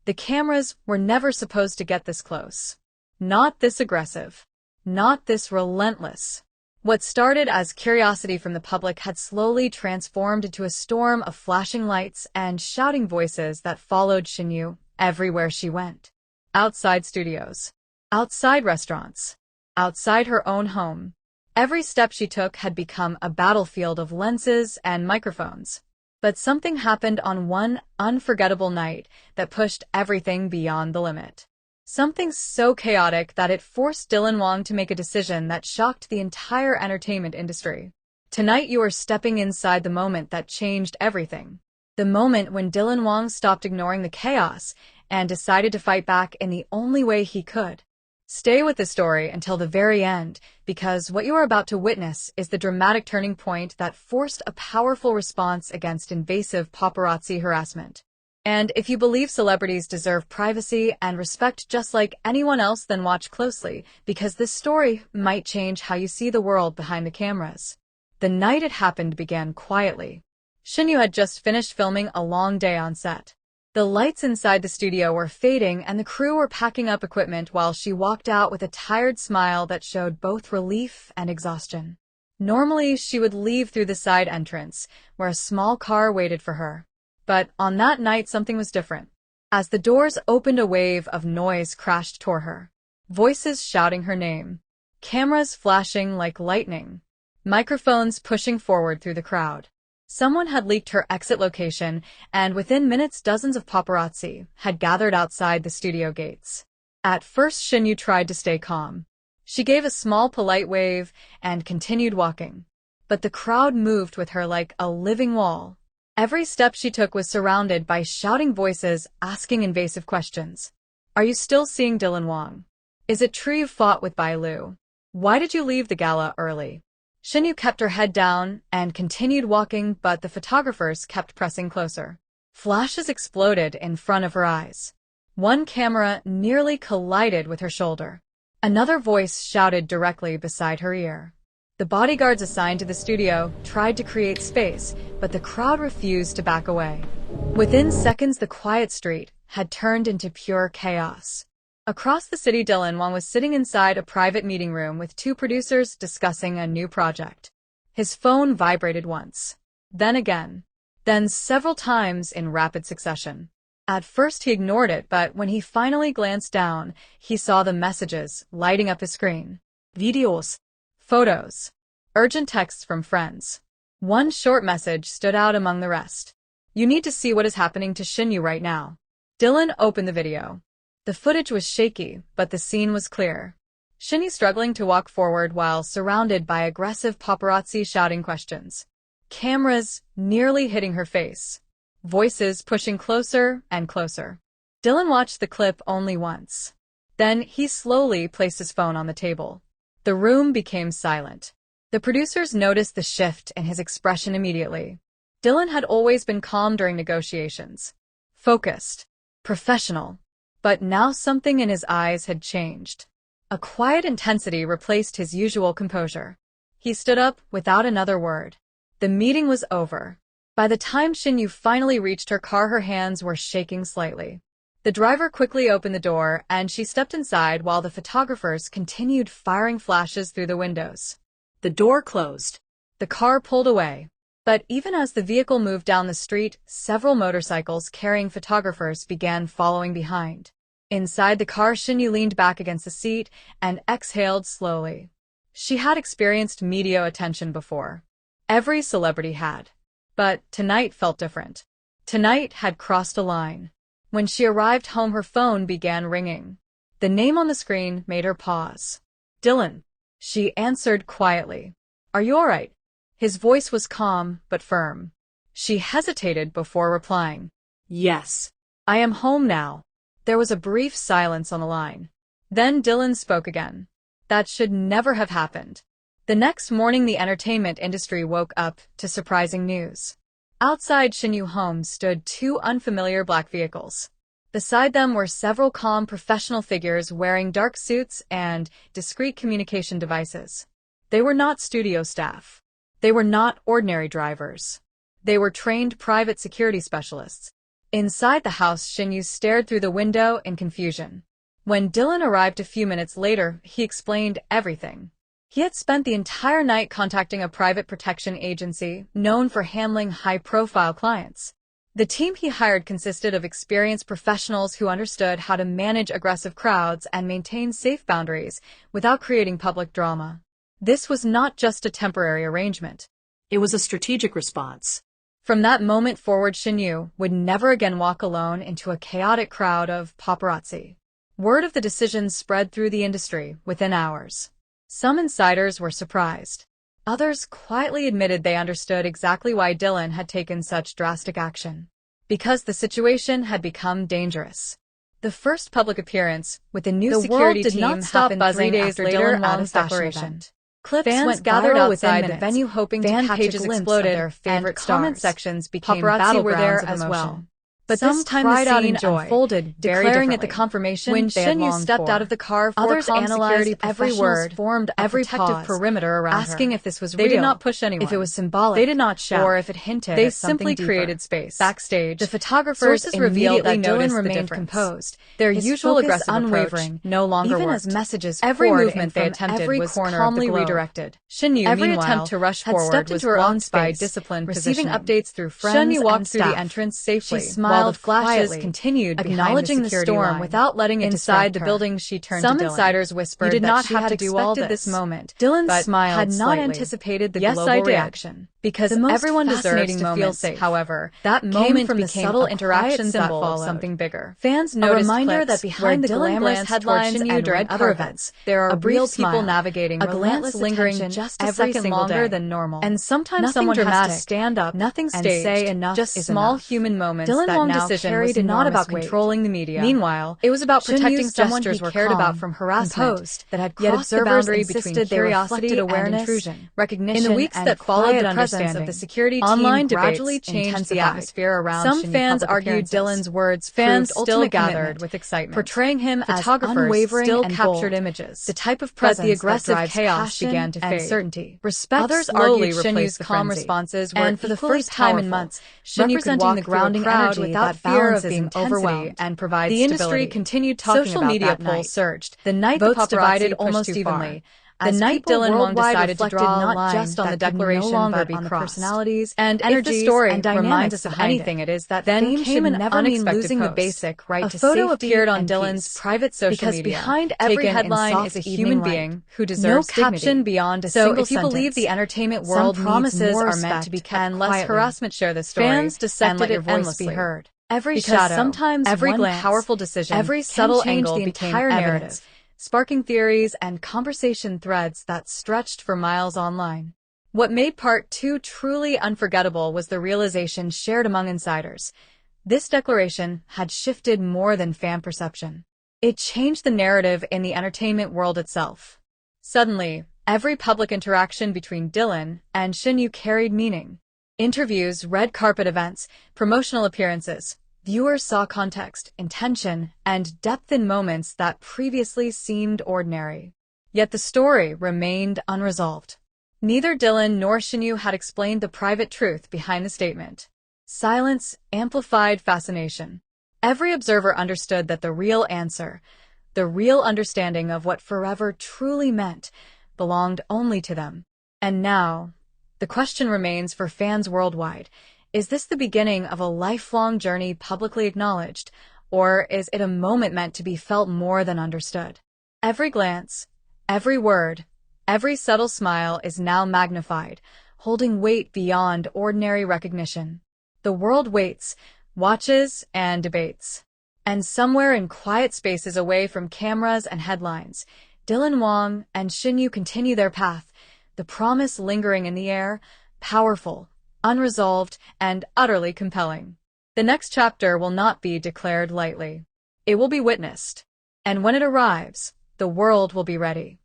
The cameras were never supposed to get this close. Not this aggressive. Not this relentless. What started as curiosity from the public had slowly transformed into a storm of flashing lights and shouting voices that followed Shen Yue everywhere she went. Outside studios. Outside restaurants. Outside her own home. Every step she took had become a battlefield of lenses and microphones. But something happened on one unforgettable night that pushed everything beyond the limit. Something so chaotic that it forced Dylan Wang to make a decision that shocked the entire entertainment industry. Tonight you are stepping inside the moment that changed everything. The moment when Dylan Wang stopped ignoring the chaos and decided to fight back in the only way he could. Stay with the story until the very end, because what you are about to witness is the dramatic turning point that forced a powerful response against invasive paparazzi harassment. And if you believe celebrities deserve privacy and respect just like anyone else, then watch closely, because this story might change how you see the world behind the cameras. The night it happened began quietly. Shen Yue had just finished filming a long day on set. The lights inside the studio were fading and the crew were packing up equipment while she walked out with a tired smile that showed both relief and exhaustion. Normally, she would leave through the side entrance, where a small car waited for her. But on that night, something was different. As the doors opened, a wave of noise crashed toward her. Voices shouting her name. Cameras flashing like lightning. Microphones pushing forward through the crowd. Someone had leaked her exit location, and within minutes dozens of paparazzi had gathered outside the studio gates. At first, Shen Yue tried to stay calm. She gave a small polite wave and continued walking. But the crowd moved with her like a living wall. Every step she took was surrounded by shouting voices asking invasive questions. Are you still seeing Dylan Wang? Is it true you fought with Bai Lu? Why did you leave the gala early? Shen Yue kept her head down and continued walking, but the photographers kept pressing closer. Flashes exploded in front of her eyes. One camera nearly collided with her shoulder. Another voice shouted directly beside her ear. The bodyguards assigned to the studio tried to create space, but the crowd refused to back away. Within seconds, the quiet street had turned into pure chaos. Across the city, Dylan Wang was sitting inside a private meeting room with two producers discussing a new project. His phone vibrated once, then again, then several times in rapid succession. At first he ignored it, but when he finally glanced down, he saw the messages lighting up his screen. Videos, photos, urgent texts from friends. One short message stood out among the rest. You need to see what is happening to Shen Yue right now. Dylan opened the video. The footage was shaky, but the scene was clear. Shen Yue struggling to walk forward while surrounded by aggressive paparazzi shouting questions. Cameras nearly hitting her face. Voices pushing closer and closer. Dylan watched the clip only once. Then he slowly placed his phone on the table. The room became silent. The producers noticed the shift in his expression immediately. Dylan had always been calm during negotiations. Focused. Professional. But now something in his eyes had changed. A quiet intensity replaced his usual composure. He stood up without another word. The meeting was over. By the time Shen Yue finally reached her car, her hands were shaking slightly. The driver quickly opened the door and she stepped inside while the photographers continued firing flashes through the windows. The door closed. The car pulled away. But even as the vehicle moved down the street, several motorcycles carrying photographers began following behind. Inside the car, Shen Yue leaned back against the seat and exhaled slowly. She had experienced media attention before. Every celebrity had. But tonight felt different. Tonight had crossed a line. When she arrived home, her phone began ringing. The name on the screen made her pause. Dylan. She answered quietly. Are you all right? His voice was calm but firm. She hesitated before replying. Yes. I am home now. There was a brief silence on the line. Then Dylan spoke again. That should never have happened. The next morning, the entertainment industry woke up to surprising news. Outside Shen Yue's home stood two unfamiliar black vehicles. Beside them were several calm professional figures wearing dark suits and discreet communication devices. They were not studio staff. They were not ordinary drivers. They were trained private security specialists. Inside the house, Shen Yue stared through the window in confusion. When Dylan arrived a few minutes later, he explained everything. He had spent the entire night contacting a private protection agency known for handling high-profile clients. The team he hired consisted of experienced professionals who understood how to manage aggressive crowds and maintain safe boundaries without creating public drama. This was not just a temporary arrangement. It was a strategic response. From that moment forward, Shen Yue would never again walk alone into a chaotic crowd of paparazzi. Word of the decision spread through the industry within hours. Some insiders were surprised. Others quietly admitted they understood exactly why Dylan had taken such drastic action. Because the situation had become dangerous. The first public appearance with the new security team did not stop buzzing 3 days later Dylan Wang's declaration. Clips fans gathered outside the venue hoping to catch a glimpse of their favorite stars. Comment sections became battlegrounds were there as well. But this time the scene unfolded, declaring it the confirmation when Shen Yue stepped out of the car. Others analyzed every word, formed every protective perimeter around asking her if this was real. They did not push anyone. If it was symbolic, they did not shout, or if it hinted. They simply created space. Backstage, the photographers revealed that Dylan remained composed. Their usual aggressive unwavering, no longer even as messages. Every movement they attempted was calmly redirected. Shen Yue, every attempt to rush forward was blocked by disciplined receiving updates through friends. Shen Yue walked through the entrance safely. While the flashes continued, acknowledging the storm without letting it inside the building. She turned to Dylan. Some insiders whispered that you did not have to do all this moment. Dylan smiled had not anticipated the global reaction. Because everyone deserves to feel safe. However, that moment from the subtle interactions that followed something bigger. Fans noticed a reminder that behind the glamorous headlines and red other events, there are real people navigating a glance lingering just a second longer than normal. And sometimes someone has to stand up, nothing staged, and say enough just small human moments. Dylan Wang's decision was not about controlling the media. Meanwhile, it was about protecting someone he cared about from harassment that had crossed the boundary between curiosity and intrusion. Recognition in the weeks that followed the presence of the security team gradually changed the atmosphere around. Some fans argued Dylan's words fans still gathered with excitement, portraying him as unwavering still and captured images. The type of presence the aggressive chaos began to fade. Certainty. Respect. Others argued Shen Yue's calm responses were and for the first time in months, Shen Yue representing the grounding crowd without fear of being overwhelmed and provides the industry continued talking social about media polls surged. The night votes divided almost evenly. The night Dylan Wang decided to draw not just on the declaration but on the personalities and energies. If the story reminds us of anything, it is that fame came an unexpected losing the basic right to safety. A photo appeared on Dylan's private social media. Because behind every headline is a human being who deserves no caption beyond a single sentence. So if you believe the entertainment world promises are meant to be kept and less harassment, share the story. Fans dissected it endlessly. Be heard. Every shadow, sometimes every glance, powerful decision, every subtle angle the entire narrative, sparking theories and conversation threads that stretched for miles online. What made Part 2 truly unforgettable was the realization shared among insiders. This declaration had shifted more than fan perception. It changed the narrative in the entertainment world itself. Suddenly, every public interaction between Dylan and Shen Yue carried meaning. Interviews, red carpet events, promotional appearances. Viewers saw context, intention, and depth in moments that previously seemed ordinary. Yet the story remained unresolved. Neither Dylan nor Shen Yue had explained the private truth behind the statement. Silence amplified fascination. Every observer understood that the real answer, the real understanding of what forever truly meant, belonged only to them. And now, the question remains for fans worldwide. Is this the beginning of a lifelong journey publicly acknowledged, or is it a moment meant to be felt more than understood? Every glance, every word, every subtle smile is now magnified, holding weight beyond ordinary recognition. The world waits, watches, and debates. And somewhere in quiet spaces away from cameras and headlines, Dylan Wang and Shen Yue continue their path, the promise lingering in the air, powerful, unresolved, and utterly compelling. The next chapter will not be declared lightly. It will be witnessed. And when it arrives, the world will be ready.